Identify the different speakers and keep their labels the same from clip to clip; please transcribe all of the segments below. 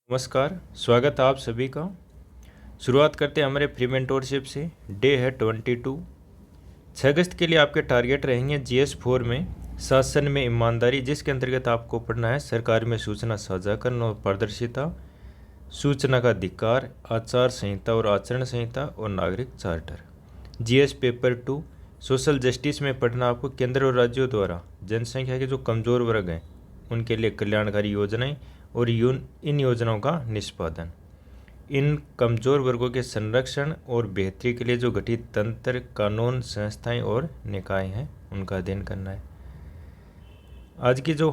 Speaker 1: नमस्कार, स्वागत है आप सभी का। शुरुआत करते हैं हमारे फ्री मेंटोरशिप से। डे है 22। 6 अगस्त के लिए आपके टारगेट रहेंगे GS4 में शासन में ईमानदारी, जिसके अंतर्गत आपको पढ़ना है सरकार में सूचना साझाकरण और पारदर्शिता, सूचना का अधिकार, आचार संहिता और आचरण संहिता और नागरिक charter. GS paper 2 social justice में पढ़ना आपको केंद्र और राज्यों द्वारा जनसंख्या के जो कमज़ोर वर्ग हैं उनके लिए कल्याणकारी योजनाएं और इन योजनाओं का निष्पादन, इन कमज़ोर वर्गों के संरक्षण और बेहतरी के लिए जो गठित तंत्र, कानून, संस्थाएं और निकाय हैं उनका अध्ययन करना है। आज की जो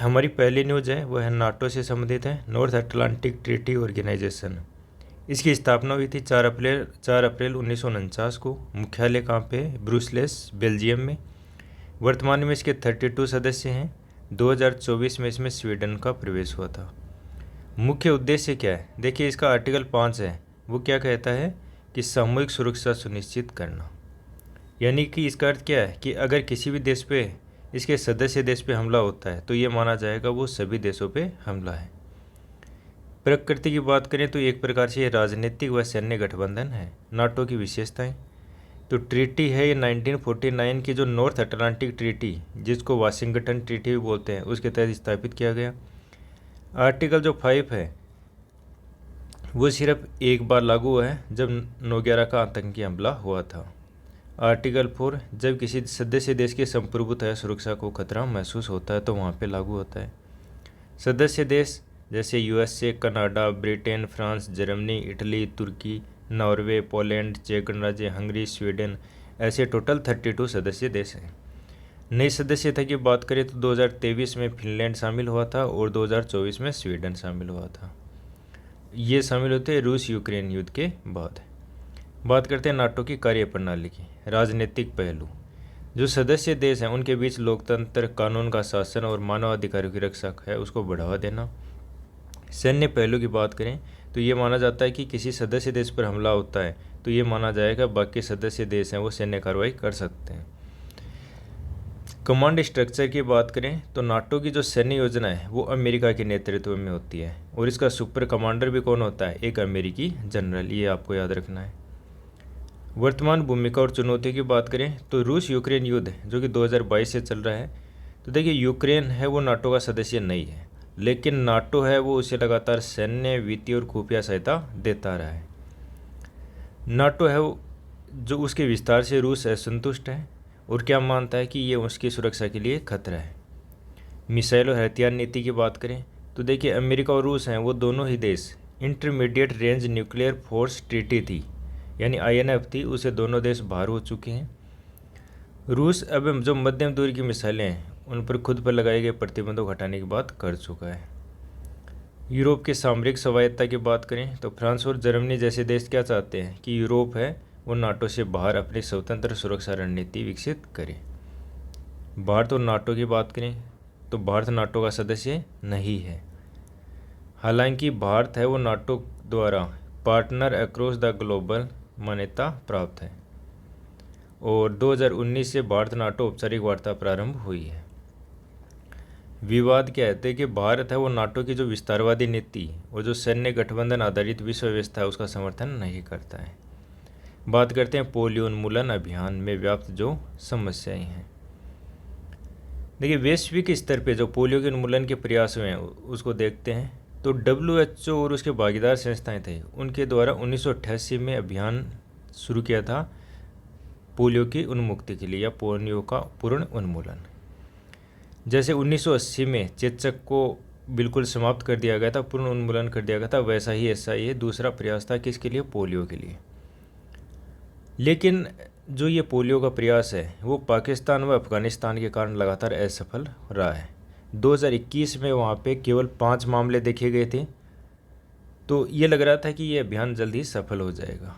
Speaker 1: हमारी पहली न्यूज़ है वह है नाटो से संबंधित है। नॉर्थ अटलांटिक ट्रीटी ऑर्गेनाइजेशन, इसकी स्थापना हुई थी 4 अप्रैल 1949 को। मुख्यालय कहाँ पे? ब्रुसेल्स, बेल्जियम में। वर्तमान में इसके 32 सदस्य हैं। 2024 में इसमें स्वीडन का प्रवेश हुआ था। मुख्य उद्देश्य क्या है? देखिए, इसका आर्टिकल 5 है, वो क्या कहता है कि सामूहिक सुरक्षा सुनिश्चित करना। यानी कि इसका अर्थ क्या है कि अगर किसी भी देश पे, इसके सदस्य देश पे हमला होता है तो ये माना जाएगा वो सभी देशों पे हमला है। प्रकृति की बात करें तो एक प्रकार से ये राजनीतिक व सैन्य गठबंधन है। नाटो की विशेषताएं, तो ट्रीटी है ये 1949 की जो नॉर्थ अटलांटिक ट्रीटी, जिसको वाशिंगटन ट्रीटी भी बोलते हैं, उसके तहत स्थापित किया गया। आर्टिकल जो 5 है वो सिर्फ एक बार लागू हुआ है जब 9/11 का आतंकी हमला हुआ था। आर्टिकल 4, जब किसी सदस्य देश की संप्रभुता सुरक्षा को खतरा महसूस होता है तो वहाँ पे लागू होता है। सदस्य देश जैसे USA, Canada, Britain, France, Germany, Italy, तुर्की, नॉर्वे, पोलैंड, चेक गणराज्य, हंगरी, स्वीडन, ऐसे टोटल 32 सदस्य देश हैं। नई सदस्यता की बात करें तो 2023 में फिनलैंड शामिल हुआ था और 2024 में स्वीडन शामिल हुआ था। ये शामिल होते रूस यूक्रेन युद्ध के बाद। बात करते हैं नाटो की कार्यप्रणाली की। राजनीतिक पहलू, जो सदस्य देश हैं उनके बीच लोकतंत्र, कानून का शासन और मानवाधिकारों की रक्षा है उसको बढ़ावा देना। सैन्य पहलू की बात करें तो ये माना जाता है कि किसी सदस्य देश पर हमला होता है तो ये माना जाएगा बाकी सदस्य देश हैं वो सैन्य कार्रवाई कर सकते हैं। कमांड स्ट्रक्चर की बात करें तो नाटो की जो सैन्य योजना है वो अमेरिका के नेतृत्व में होती है और इसका सुपर कमांडर भी कौन होता है? एक अमेरिकी जनरल। ये आपको याद रखना है। वर्तमान भूमिका और चुनौतियों की बात करें तो रूस यूक्रेन युद्ध जो कि 2022 से चल रहा है, तो देखिए यूक्रेन है वो नाटो का सदस्य नहीं है, लेकिन नाटो है वो उसे लगातार सैन्य, वित्तीय और खुफिया सहायता देता रहा है। नाटो है वो जो उसके विस्तार से रूस असंतुष्ट है और क्या मानता है कि ये उसकी सुरक्षा के लिए खतरा है। मिसाइल और हथियार नीति की बात करें तो देखिए अमेरिका और रूस हैं वो दोनों ही देश intermediate range nuclear force treaty थी यानी INF थी, उसे दोनों देश बाहर हो चुके हैं। रूस अब जो मध्यम दूरी की मिसाइलें हैं उन पर खुद पर लगाए गए प्रतिबंधों को हटाने की बात कर चुका है। यूरोप के सामरिक स्वायत्तता की बात करें तो फ्रांस और जर्मनी जैसे देश क्या चाहते हैं कि यूरोप है वो नाटो से बाहर अपनी स्वतंत्र सुरक्षा रणनीति विकसित करे। भारत और नाटो की बात करें तो भारत नाटो का सदस्य नहीं है। हालांकि भारत है वो नाटो द्वारा पार्टनर अक्रॉस द ग्लोबल मान्यता प्राप्त है और 2019 से भारत नाटो औपचारिक वार्ता प्रारंभ हुई है। विवाद क्या है कि भारत है वो नाटो की जो विस्तारवादी नीति और जो सैन्य गठबंधन आधारित विश्व व्यवस्था है उसका समर्थन नहीं करता है। बात करते हैं पोलियो उन्मूलन अभियान में व्याप्त जो समस्याएं हैं। देखिए वैश्विक स्तर पे जो पोलियो के उन्मूलन के प्रयास हुए हैं उसको देखते हैं तो WHO और उसके भागीदार संस्थाएं थे उनके द्वारा 1988 में अभियान शुरू किया था पोलियो की उन्मुक्ति के लिए या पोलियो का पूर्ण उन्मूलन। जैसे 1980 में चेचक को बिल्कुल समाप्त कर दिया गया था, पूर्ण उन्मूलन कर दिया गया था, वैसा ही ऐसा ये दूसरा प्रयास था किसके लिए? पोलियो के लिए। लेकिन जो ये पोलियो का प्रयास है वो पाकिस्तान व अफगानिस्तान के कारण लगातार असफल रहा है। 2021 में वहाँ पे केवल 5 मामले देखे गए थे, तो ये लग रहा था कि ये अभियान जल्द ही सफल हो जाएगा,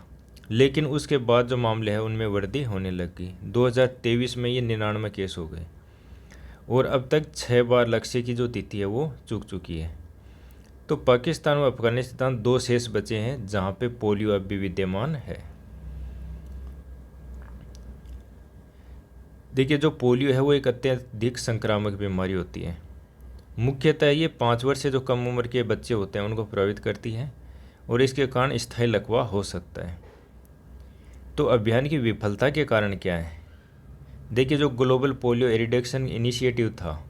Speaker 1: लेकिन उसके बाद जो मामले हैं उनमें वृद्धि होने लग गई। 2023 में ये 99 केस हो गए और अब तक 6 बार लक्ष्य की जो तिथि है वो चूक चुकी है। तो पाकिस्तान व अफगानिस्तान 2 शेष बचे हैं जहाँ पे पोलियो अब भी विद्यमान है। देखिए जो पोलियो है वो एक अत्यधिक संक्रामक बीमारी होती है मुख्यतः ये 5 वर्ष से जो कम उम्र के बच्चे होते हैं उनको प्रभावित करती है और इसके कारण स्थायी लकवा हो सकता है। तो अभियान की विफलता के कारण क्या है? देखिए, जो ग्लोबल पोलियो एरिडिक्शन इनिशिएटिव था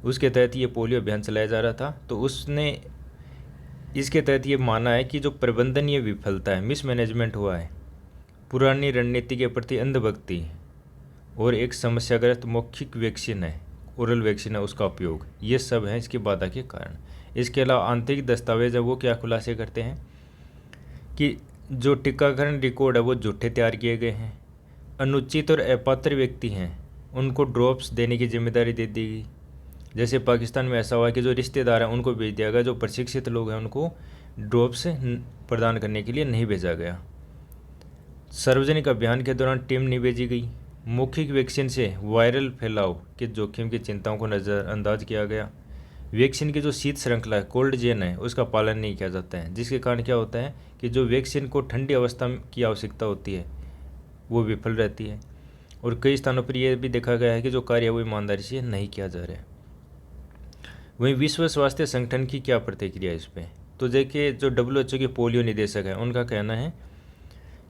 Speaker 1: उसके तहत ये पोलियो अभियान चलाया जा रहा था, तो उसने इसके तहत ये माना है कि जो प्रबंधनीय विफलता है, मिसमैनेजमेंट हुआ है, पुरानी रणनीति के प्रति अंधभक्ति और एक समस्याग्रस्त मौखिक वैक्सीन है, ओरल वैक्सीन है, उसका उपयोग, ये सब हैं इसकी बाधा के कारण। इसके अलावा आंतरिक दस्तावेज है वो क्या खुलासे करते हैं कि जो टीकाकरण रिकॉर्ड है वो झूठे तैयार किए गए हैं, अनुचित और अपात्र व्यक्ति हैं उनको ड्रॉप्स देने की जिम्मेदारी दे दी गई। जैसे पाकिस्तान में ऐसा हुआ कि जो रिश्तेदार हैं उनको भेज दिया गया, जो प्रशिक्षित लोग हैं उनको ड्रॉप्स प्रदान करने के लिए नहीं भेजा गया। सार्वजनिक अभियान के दौरान टीम नहीं भेजी गई। मौखिक वैक्सीन से वायरल फैलाव के जोखिम की चिंताओं को नज़रअंदाज किया गया। वैक्सीन की जो शीत श्रृंखला है, कोल्ड चेन है, उसका पालन नहीं किया जाता है, जिसके कारण क्या होता है कि जो वैक्सीन को ठंडी अवस्था की आवश्यकता होती है वो विफल रहती है। और कई स्थानों पर यह भी देखा गया है कि जो कार्य है वो ईमानदारी से नहीं किया जा रहा है। वहीं विश्व स्वास्थ्य संगठन की क्या प्रतिक्रिया है इस पर? तो देखिए, जो WHO के पोलियो निदेशक हैं उनका कहना है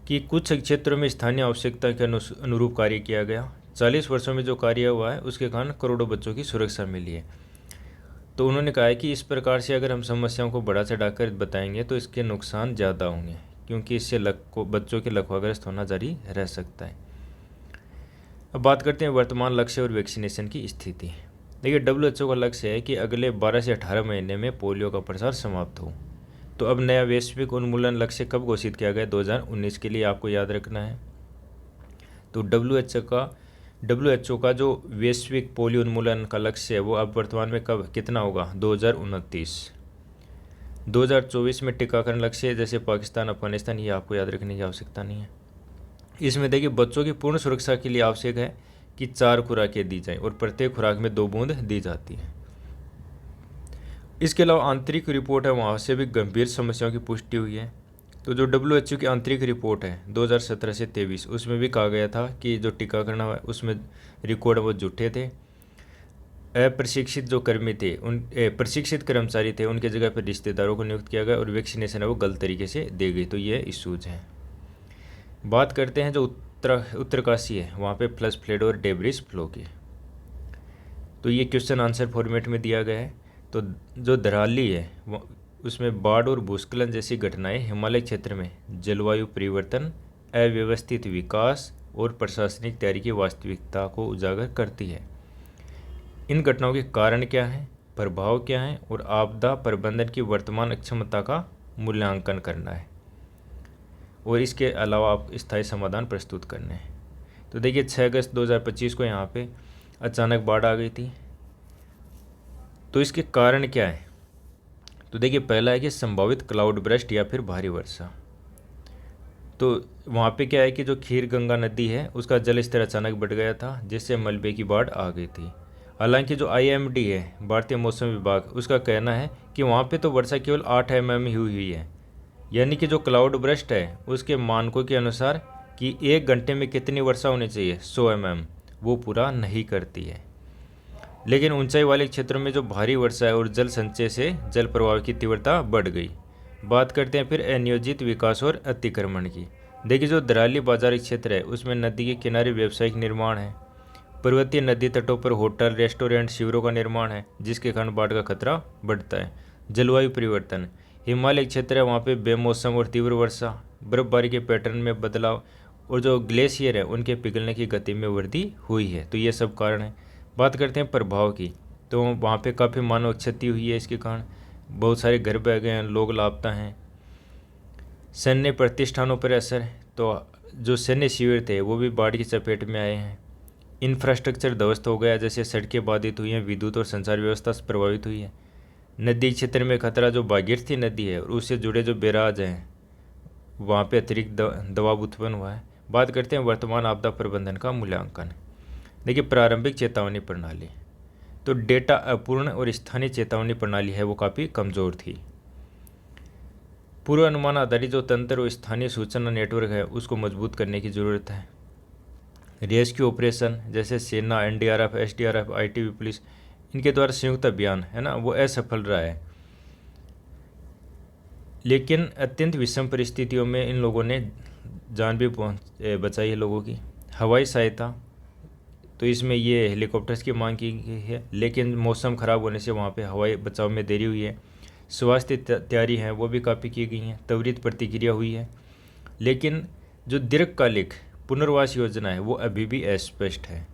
Speaker 1: कि कुछ क्षेत्रों में स्थानीय आवश्यकता के अनुरूप कार्य किया गया। 40 वर्षों में जो कार्य हुआ है उसके कारण करोड़ों बच्चों की सुरक्षा मिली है। तो उन्होंने कहा है कि इस प्रकार से अगर हम समस्याओं को बढ़ा चढ़ाकर बताएंगे तो इसके नुकसान ज़्यादा होंगे, क्योंकि इससे बच्चों के लकवाग्रस्त होना जारी रह सकता है। अब बात करते हैं वर्तमान लक्ष्य और वैक्सीनेशन की स्थिति। देखिए, WHO का लक्ष्य है कि अगले 12 से 18 महीने में पोलियो का प्रसार समाप्त हो। तो अब नया वैश्विक उन्मूलन लक्ष्य कब घोषित किया गया? 2019 के लिए आपको याद रखना है। तो WHO का जो वैश्विक पोलियो उन्मूलन का लक्ष्य है वो अब वर्तमान में कब कितना होगा? 2029। 2024 में टीकाकरण लक्ष्य जैसे पाकिस्तान, अफगानिस्तान, ये आपको याद रखने की आवश्यकता नहीं है। इसमें देखिए, बच्चों की पूर्ण सुरक्षा के लिए आवश्यक है कि 4 खुराकें दी जाएं और प्रत्येक खुराक में 2 बूंद दी जाती हैं। इसके अलावा आंतरिक रिपोर्ट है, वहाँ से भी गंभीर समस्याओं की पुष्टि हुई है। तो जो WHO की आंतरिक रिपोर्ट है 2017 से 23, उसमें भी कहा गया था कि जो टीकाकरण है उसमें रिकॉर्ड वो झूठे थे। अप्रशिक्षित जो कर्मी थे, प्रशिक्षित कर्मचारी थे, उनके जगह पर रिश्तेदारों को नियुक्त किया गया और वैक्सीनेशन है वो गलत तरीके से दी गई। तो ये इशूज़ हैं। बात करते हैं जो उत्तरकाशी है, वहाँ पे फ्लश फ्लड और डेब्रिस फ्लो की। तो ये क्वेश्चन आंसर फॉर्मेट में दिया गया है। तो जो धराली है उसमें बाढ़ और भूस्खलन जैसी घटनाएं हिमालय क्षेत्र में जलवायु परिवर्तन, अव्यवस्थित विकास और प्रशासनिक तैयारी की वास्तविकता को उजागर करती है। इन घटनाओं के कारण क्या है, प्रभाव क्या है और आपदा प्रबंधन की वर्तमान अक्षमता का मूल्यांकन करना है और इसके अलावा आप स्थायी समाधान प्रस्तुत करने हैं। तो देखिए, 6 अगस्त 2025 को यहाँ पे अचानक बाढ़ आ गई थी। तो इसके कारण क्या है? तो देखिए, पहला है कि संभावित क्लाउड बर्स्ट या फिर भारी वर्षा। तो वहाँ पे क्या है कि जो खीर गंगा नदी है उसका जल स्तर अचानक बढ़ गया था, जिससे मलबे की बाढ़ आ गई थी। हालांकि जो IMD है, भारतीय मौसम विभाग, उसका कहना है कि वहाँ पे तो वर्षा केवल 8 mm ही हुई है, यानी कि जो क्लाउड बर्स्ट है उसके मानकों के अनुसार कि 1 घंटे में कितनी वर्षा होनी चाहिए 100 mm, वो पूरा नहीं करती है। लेकिन ऊंचाई वाले क्षेत्रों में जो भारी वर्षा है और जल संचय से जल प्रवाह की तीव्रता बढ़ गई। बात करते हैं फिर अनियोजित विकास और अतिक्रमण की। देखिए, जो दराली बाजार क्षेत्र है उसमें नदी के किनारे व्यावसायिक निर्माण है, पर्वतीय नदी तटों पर होटल, रेस्टोरेंट, शिविरों का निर्माण है, जिसके कारण बाढ़ का खतरा बढ़ता है। जलवायु परिवर्तन, हिमालय क्षेत्र है, वहाँ पे बेमौसम और तीव्र वर्षा, बर्फबारी के पैटर्न में बदलाव और जो ग्लेशियर है उनके पिघलने की गति में वृद्धि हुई है। तो ये सब कारण है। बात करते हैं प्रभाव की, तो वहाँ पे काफ़ी मानव क्षति हुई है। इसके कारण बहुत सारे घर बह गए हैं, लोग लापता हैं। सैन्य प्रतिष्ठानों पर असर, तो जो सैन्य शिविर थे वो भी बाढ़ की चपेट में आए हैं। इंफ्रास्ट्रक्चर ध्वस्त हो गया, जैसे सड़कें बाधित हुई हैं, विद्युत और संचार व्यवस्था प्रभावित हुई है। नदी क्षेत्र में खतरा, जो भागीरथी नदी है और उससे जुड़े जो बैराज हैं वहाँ पे अतिरिक्त दबाव उत्पन्न हुआ है। बात करते हैं वर्तमान आपदा प्रबंधन का मूल्यांकन। देखिए, प्रारंभिक चेतावनी प्रणाली, तो डेटा अपूर्ण और स्थानीय चेतावनी प्रणाली है वो काफ़ी कमज़ोर थी। पूर्व अनुमान आधारित जो तंत्र और स्थानीय सूचना नेटवर्क है उसको मजबूत करने की ज़रूरत है। रेस्क्यू ऑपरेशन जैसे सेना, NDRF, SDRF, ITBP पुलिस, इनके द्वारा संयुक्त अभियान है ना वो असफल रहा है, लेकिन अत्यंत विषम परिस्थितियों में इन लोगों ने जान भी बचाई है लोगों की। हवाई सहायता, तो इसमें ये हेलीकॉप्टर्स की मांग की गई है, लेकिन मौसम ख़राब होने से वहाँ पे हवाई बचाव में देरी हुई है। स्वास्थ्य तैयारी है वो भी काफ़ी की गई हैं, त्वरित प्रतिक्रिया हुई है, लेकिन जो दीर्घकालिक पुनर्वास योजना है वो अभी भी अस्पष्ट है।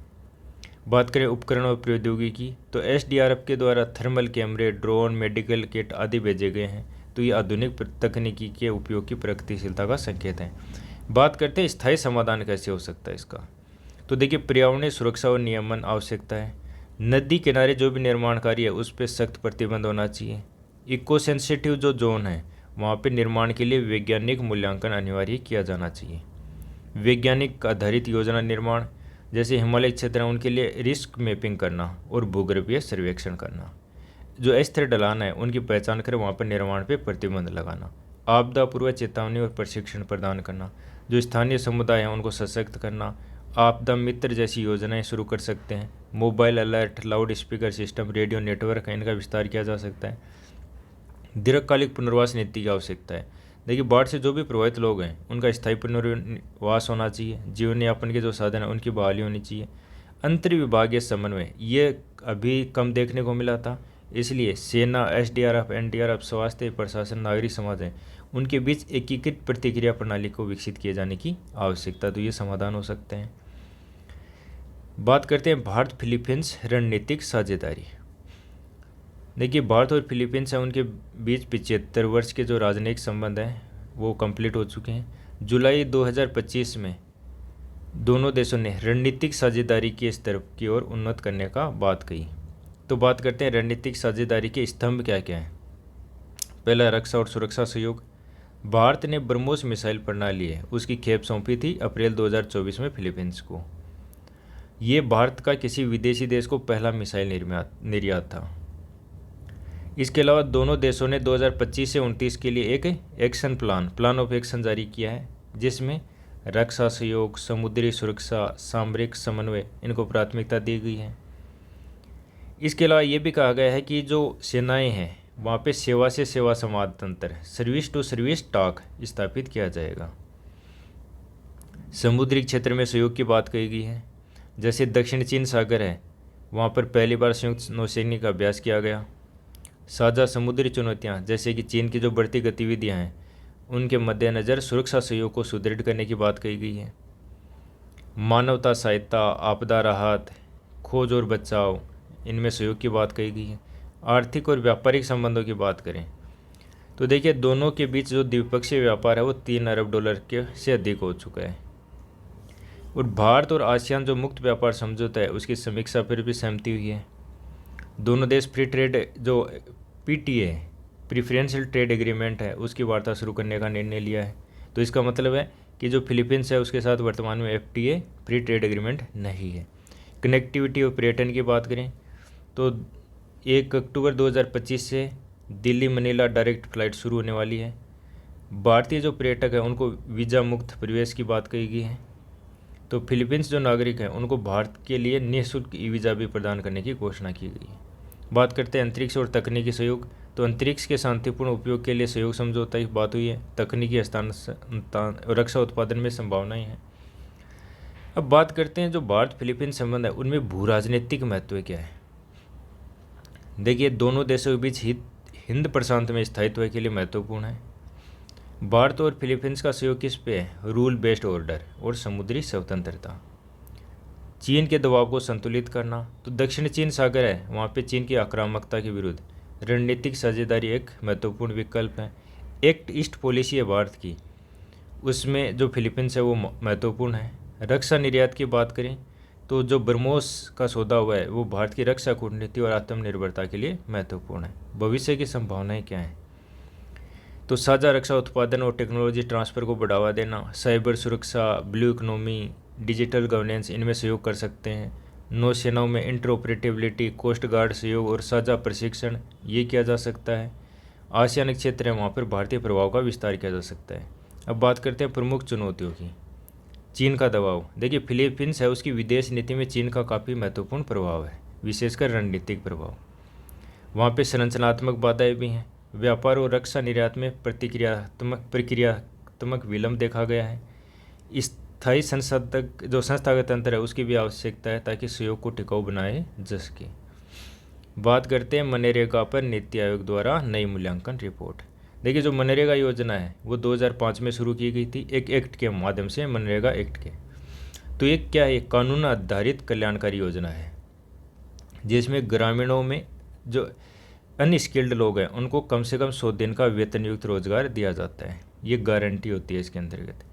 Speaker 1: बात करें उपकरण और प्रौद्योगिकी, तो एसडीआरएफ के द्वारा थर्मल कैमरे, ड्रोन, मेडिकल किट आदि भेजे गए हैं, तो ये आधुनिक तकनीकी के उपयोग की प्रगतिशीलता का संकेत है। बात करते हैं स्थायी समाधान कैसे हो सकता है इसका, तो देखिए पर्यावरणीय सुरक्षा और नियमन आवश्यकता है। नदी किनारे जो भी निर्माण कार्य है उस पर सख्त प्रतिबंध होना चाहिए। इको सेंसिटिव जो जोन है वहाँ पे निर्माण के लिए वैज्ञानिक मूल्यांकन अनिवार्य किया जाना चाहिए। वैज्ञानिक आधारित योजना निर्माण, जैसे हिमालय क्षेत्र है उनके लिए रिस्क मैपिंग करना और भूगर्भीय सर्वेक्षण करना। जो अस्थिर ढलान है उनकी पहचान कर वहाँ पर निर्माण पर प्रतिबंध लगाना। आपदा पूर्व चेतावनी और प्रशिक्षण प्रदान करना। जो स्थानीय समुदाय हैं उनको सशक्त करना। आपदा मित्र जैसी योजनाएं शुरू कर सकते हैं। Mobile alert, loud speaker system, radio network है, इनका विस्तार किया जा सकता है। दीर्घकालिक पुनर्वास नीति की आवश्यकता है। देखिए बाढ़ से जो भी प्रभावित लोग हैं उनका स्थायी पुनर्वास होना चाहिए। जीवन यापन के जो साधन है उनकी बहाली होनी चाहिए। अंतर्विभागीय समन्वय ये अभी कम देखने को मिला था, इसलिए सेना, एसडीआरएफ, एनडीआरएफ, स्वास्थ्य प्रशासन, नागरिक समाज है उनके बीच एकीकृत प्रतिक्रिया प्रणाली को विकसित किए जाने की आवश्यकता, तो ये समाधान हो सकते हैं। बात करते हैं भारत फिलीपींस रणनीतिक साझेदारी। देखिए भारत और फिलीपींस है उनके बीच 75 वर्ष के जो राजनयिक संबंध हैं वो कंप्लीट हो चुके हैं। जुलाई 2025 में दोनों देशों ने रणनीतिक साझेदारी के स्तर की ओर उन्नत करने का बात कही। तो बात करते हैं रणनीतिक साझेदारी के स्तंभ क्या क्या हैं। पहला, रक्षा और सुरक्षा सहयोग। भारत ने ब्रह्मोस मिसाइल प्रणाली है उसकी खेप सौंपी थी अप्रैल 2024 में फिलीपींस को। ये भारत का किसी विदेशी देश को पहला मिसाइल निर्यात था। इसके अलावा दोनों देशों ने 2025 से 29 के लिए एक एक्शन प्लान ऑफ एक्शन जारी किया है, जिसमें रक्षा सहयोग, समुद्री सुरक्षा, सामरिक समन्वय इनको प्राथमिकता दी गई है। इसके अलावा ये भी कहा गया है कि जो सेनाएं हैं वहाँ पे सेवा से सेवा संवाद तंत्र, सर्विस टू सर्विस टॉक स्थापित किया जाएगा। समुद्री क्षेत्र में सहयोग की बात कही गई है। जैसे दक्षिण चीन सागर है वहाँ पर पहली बार संयुक्त नौसैनिक का अभ्यास किया गया। साझा समुद्री चुनौतियाँ, जैसे कि चीन की जो बढ़ती गतिविधियाँ हैं उनके मद्देनज़र सुरक्षा सहयोग को सुदृढ़ करने की बात कही गई है। मानवता सहायता, आपदा राहत, खोज और बचाव, इनमें सहयोग की बात कही गई है। आर्थिक और व्यापारिक संबंधों की बात करें तो देखिए दोनों के बीच जो द्विपक्षीय व्यापार है वो $3 अरब के से अधिक हो चुका है। और भारत और आसियान जो मुक्त व्यापार समझौता है उसकी समीक्षा पर भी सहमति हुई है। दोनों देश फ्री ट्रेड जो पीटीए, प्रीफरेंशियल ट्रेड एग्रीमेंट है, उसकी वार्ता शुरू करने का निर्णय लिया है। तो इसका मतलब है कि जो फिलीपींस है उसके साथ वर्तमान में एफटीए, फ्री ट्रेड एग्रीमेंट नहीं है। कनेक्टिविटी और पर्यटन की बात करें तो 1 अक्टूबर 2025 से दिल्ली मनीला डायरेक्ट फ्लाइट शुरू होने वाली है। भारतीय जो पर्यटक हैं उनको वीज़ा मुक्त प्रवेश की बात कही गई है। तो फिलीपींस जो नागरिक हैं उनको भारत के लिए निःशुल्क ई वीज़ा भी प्रदान करने की घोषणा की गई है। बात करते हैं अंतरिक्ष और तकनीकी सहयोग। तो अंतरिक्ष के शांतिपूर्ण उपयोग के लिए सहयोग समझौता की बात हुई है। तकनीकी हस्तांतरण और रक्षा उत्पादन में संभावनाएं हैं। अब बात करते हैं जो भारत फिलीपींस संबंध है उनमें भू राजनीतिक महत्व क्या है। देखिए दोनों देशों के बीच हिंद प्रशांत में स्थायित्व के लिए महत्वपूर्ण है। भारत और फिलीपींस का सहयोग किस पे है, रूल बेस्ड ऑर्डर और समुद्री स्वतंत्रता। चीन के दबाव को संतुलित करना। तो दक्षिण चीन सागर है वहाँ पे चीन की आक्रामकता के विरुद्ध रणनीतिक साझेदारी एक महत्वपूर्ण विकल्प है। एक्ट ईस्ट पॉलिसी है भारत की, उसमें जो फिलीपींस है वो महत्वपूर्ण है। रक्षा निर्यात की बात करें तो जो ब्रह्मोस का सौदा हुआ है वो भारत की रक्षा कूटनीति और आत्मनिर्भरता के लिए महत्वपूर्ण है। भविष्य की संभावनाएं क्या हैं, तो साझा रक्षा उत्पादन और टेक्नोलॉजी ट्रांसफ़र को बढ़ावा देना, साइबर सुरक्षा, ब्लू इकोनॉमी, डिजिटल गवर्नेंस, इनमें सहयोग कर सकते हैं। नौसेनाओं में इंटरऑपरेटिबिलिटी, कोस्ट गार्ड सहयोग और साझा प्रशिक्षण ये किया जा सकता है। आसियान क्षेत्र है वहाँ पर भारतीय प्रभाव का विस्तार किया जा सकता है। अब बात करते हैं प्रमुख चुनौतियों की। चीन का दबाव। देखिए फिलीपींस है उसकी विदेश नीति में चीन का काफ़ी महत्वपूर्ण प्रभाव है। विशेषकर रणनीतिक प्रभाव। वहाँ पे संरचनात्मक बाधाएं भी हैं। व्यापार और रक्षा निर्यात में प्रक्रियात्मक विलंब देखा गया है। स्थायी संस्थागत तंत्र है उसकी भी आवश्यकता है ताकि सहयोग को टिकाऊ बनाए जा सके। बात करते हैं मनरेगा पर नीति आयोग द्वारा नई मूल्यांकन रिपोर्ट। देखिए, जो मनरेगा योजना है वो 2005 में शुरू की गई थी एक एक्ट के माध्यम से, मनरेगा एक्ट के। तो ये क्या है? कानून आधारित कल्याणकारी योजना है जिसमें ग्रामीणों में जो अनस्किल्ड लोग हैं उनको कम से कम 100 दिन का वेतन युक्त रोजगार दिया जाता है। ये गारंटी होती है इसके अंतर्गत।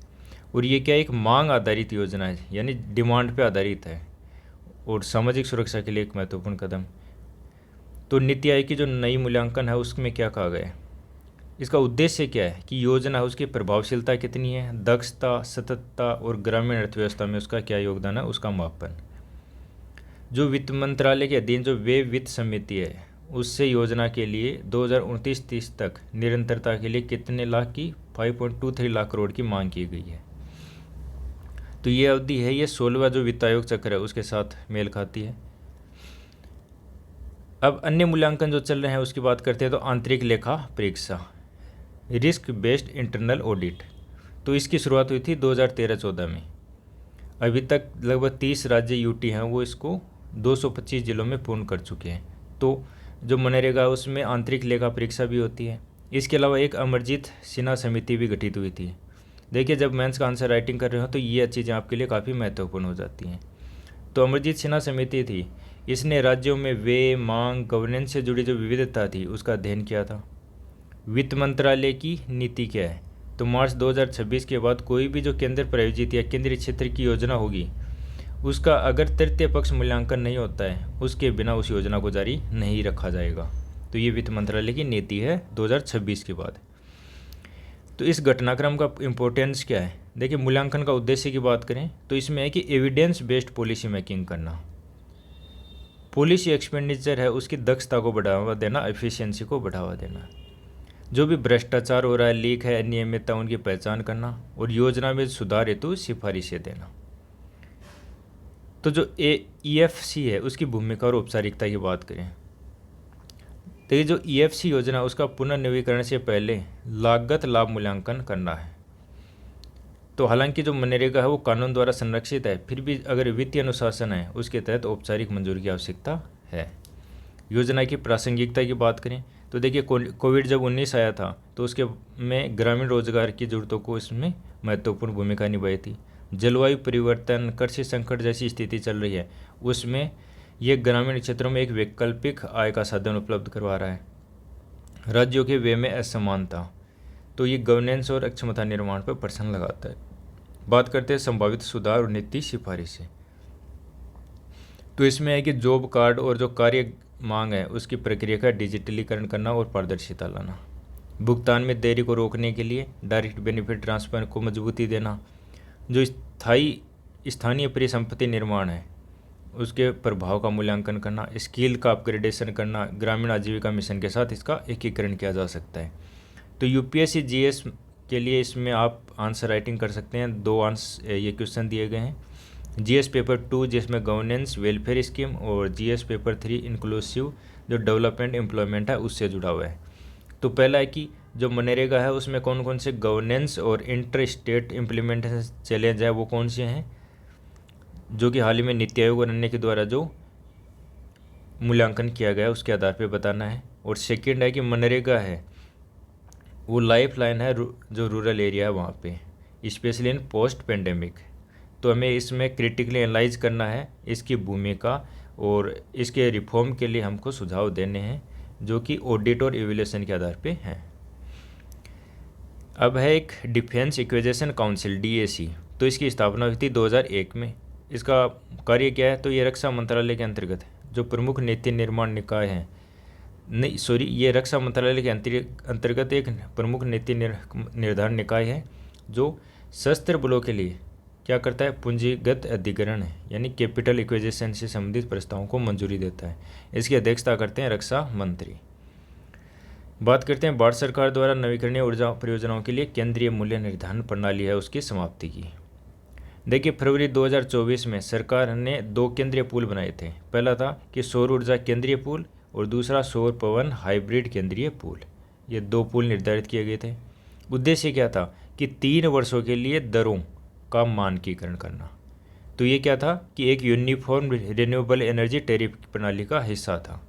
Speaker 1: और ये क्या एक मांग आधारित योजना है, यानी डिमांड पे आधारित है, और सामाजिक सुरक्षा के लिए एक महत्वपूर्ण कदम। तो नीति आयोग की जो नई मूल्यांकन है उसमें क्या कहा गया है? इसका उद्देश्य क्या है कि योजना है उसकी प्रभावशीलता कितनी है, दक्षता, सततता और ग्रामीण अर्थव्यवस्था में उसका क्या योगदान है, उसका मापन। जो वित्त मंत्रालय के अधीन जो व्यय वित्त समिति है उससे योजना के लिए 2029-30 तक निरंतरता के लिए कितने लाख की 5.23 लाख करोड़ की मांग की गई है। तो ये अवधि है, ये 16वां जो वित्त आयोग चक्र है उसके साथ मेल खाती है। अब अन्य मूल्यांकन जो चल रहे हैं उसकी बात करते हैं। तो आंतरिक लेखा परीक्षा, रिस्क बेस्ड इंटरनल ऑडिट, तो इसकी शुरुआत हुई थी 2013-14 में। अभी तक लगभग 30 राज्य यूटी हैं वो इसको 225 जिलों में पूर्ण कर चुके हैं। तो जो मनरेगा उसमें आंतरिक लेखा परीक्षा भी होती है। इसके अलावा एक अमरजीत सिन्हा समिति भी गठित हुई थी। देखिए, जब मेंस का आंसर राइटिंग कर रहे हो तो ये चीज़ें आपके लिए काफ़ी महत्वपूर्ण हो जाती हैं। तो अमरजीत सिन्हा समिति थी, इसने राज्यों में व्यय, मांग, गवर्नेंस से जुड़ी जो विविधता थी उसका अध्ययन किया था। वित्त मंत्रालय की नीति क्या है? तो मार्च 2026 के बाद कोई भी जो केंद्र प्रायोजित या केंद्रीय क्षेत्र की योजना होगी उसका अगर तृतीय पक्ष मूल्यांकन नहीं होता है उसके बिना उस योजना को जारी नहीं रखा जाएगा। तो ये वित्त मंत्रालय की नीति है 2026 के बाद। तो इस घटनाक्रम का इम्पोर्टेंस क्या है? देखिए, मूल्यांकन का उद्देश्य की बात करें तो इसमें है कि एविडेंस बेस्ड पॉलिसी मेकिंग करना, पॉलिसी एक्सपेंडिचर है उसकी दक्षता को बढ़ावा देना, एफिशिएंसी को बढ़ावा देना, जो भी भ्रष्टाचार हो रहा है, लीक है, अनियमितता, उनकी पहचान करना और योजना में सुधार हेतु सिफारिशें देना। तो जो EFC है उसकी भूमिका और औपचारिकता की बात करें तो ये जो EFC योजना उसका पुनर्नवीकरण से पहले लागत लाभ मूल्यांकन करना है। तो हालांकि जो मनरेगा है वो कानून द्वारा संरक्षित है, फिर भी अगर वित्तीय अनुशासन है उसके तहत औपचारिक मंजूरी की आवश्यकता है। योजना की प्रासंगिकता की बात करें तो देखिए, कोविड जब 19 आया था तो उसके में ग्रामीण रोजगार की जरूरतों को इसमें महत्वपूर्ण भूमिका निभाई थी। जलवायु परिवर्तन, कृषि संकट जैसी स्थिति चल रही है उसमें ये ग्रामीण क्षेत्रों में एक वैकल्पिक आय का साधन उपलब्ध करवा रहा है। राज्यों के व्यय में असमानता, तो ये गवर्नेंस और अक्षमता निर्माण पर प्रश्न लगाता है। बात करते हैं संभावित सुधार और नीति सिफारिशें। तो इसमें है कि जॉब कार्ड और जो कार्य मांग है उसकी प्रक्रिया का डिजिटलीकरण करना और पारदर्शिता लाना, भुगतान में देरी को रोकने के लिए डायरेक्ट बेनिफिट ट्रांसफर को मजबूती देना, जो स्थानीय परिसंपत्ति निर्माण है उसके प्रभाव का मूल्यांकन करना, स्किल का अपग्रेडेशन करना, ग्रामीण आजीविका मिशन के साथ इसका एकीकरण किया जा सकता है। तो UPSC GS के लिए इसमें आप आंसर राइटिंग कर सकते हैं। 2 आंसर ये क्वेश्चन दिए गए हैं। GS पेपर 2 जिसमें गवर्नेंस वेलफेयर स्कीम, और GS पेपर 3 इंक्लूसिव जो डेवलपमेंट एम्प्लॉयमेंट है उससे जुड़ा हुआ है। तो पहला है कि जो मनरेगा है उसमें कौन कौन से गवर्नेंस और इंटर स्टेट इम्प्लीमेंटेशन चैलेंज है वो कौन से हैं, जो कि हाल ही में नीति आयोग और अन्य के द्वारा जो मूल्यांकन किया गया उसके आधार पर बताना है। और सेकेंड है कि मनरेगा है वो लाइफ लाइन है जो रूरल एरिया है वहाँ पे, स्पेशली इन पोस्ट पेंडेमिक। तो हमें इसमें क्रिटिकली एनालाइज करना है इसकी भूमिका और इसके रिफॉर्म के लिए हमको सुझाव देने हैं जो कि ऑडिट और इवैल्यूएशन के आधार पे हैं। अब है एक डिफेंस एक्विजिशन काउंसिल DAC, तो इसकी स्थापना हुई थी 2001 में। इसका कार्य क्या है? तो ये रक्षा मंत्रालय के अंतर्गत है, जो प्रमुख नीति निर्माण निकाय हैं। ये रक्षा मंत्रालय के अंतर्गत एक प्रमुख नीति निर्धारण निकाय है जो सशस्त्र बलों के लिए क्या करता है? पूंजीगत अधिग्रहण है, यानी कैपिटल एक्विजिशन से संबंधित प्रस्तावों को मंजूरी देता है। इसकी अध्यक्षता करते हैं रक्षा मंत्री। बात करते हैं भारत सरकार द्वारा नवीकरणीय ऊर्जा परियोजनाओं के लिए केंद्रीय मूल्य निर्धारण प्रणाली है उसकी समाप्ति की। देखिए फरवरी 2024 में सरकार ने 2 केंद्रीय पूल बनाए थे। पहला था कि सौर ऊर्जा केंद्रीय पूल और दूसरा सौर पवन हाइब्रिड केंद्रीय पूल। ये 2 पूल निर्धारित किए गए थे। उद्देश्य क्या था कि 3 वर्षों के लिए दरों का मानकीकरण करना। तो ये क्या था कि एक यूनिफॉर्म रिन्यूएबल एनर्जी टैरिफ प्रणाली का हिस्सा था।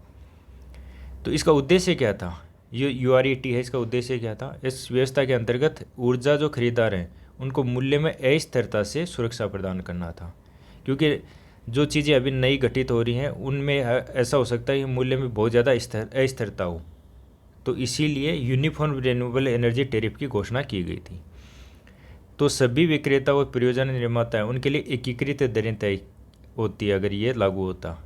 Speaker 1: तो इसका उद्देश्य क्या था, ये URET है, इसका उद्देश्य क्या था, इस व्यवस्था के अंतर्गत ऊर्जा जो खरीदार हैं उनको मूल्य में अस्थिरता से सुरक्षा प्रदान करना था। क्योंकि जो चीज़ें अभी नई घटित हो रही हैं उनमें ऐसा हो सकता है कि मूल्य में बहुत ज़्यादा अस्थिरता हो, तो इसीलिए यूनिफॉर्म रिन्यूएबल एनर्जी टैरिफ की घोषणा की गई थी। तो सभी विक्रेता और परियोजना निर्माता हैं उनके लिए एकीकृत दरें तय होती है अगर ये लागू होता,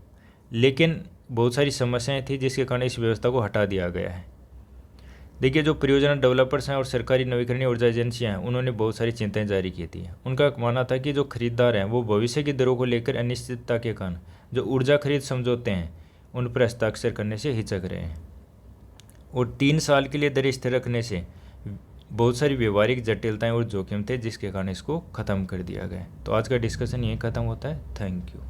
Speaker 1: लेकिन बहुत सारी समस्याएं थी जिसके कारण इस व्यवस्था को हटा दिया गया है। देखिए जो परियोजना डेवलपर्स हैं और सरकारी नवीकरणीय ऊर्जा एजेंसियां हैं उन्होंने बहुत सारी चिंताएं जारी की थी। उनका मानना था कि जो खरीदार हैं वो भविष्य की दरों को लेकर अनिश्चितता के कारण जो ऊर्जा खरीद समझौते हैं उन पर हस्ताक्षर करने से हिचक रहे हैं, और 3 साल के लिए दरें स्थिर रखने से बहुत सारी व्यवहारिक जटिलताएं और जोखिम थे जिसके कारण इसको ख़त्म कर दिया गया। तो आज का डिस्कशन यहीं ख़त्म होता है। Thank you.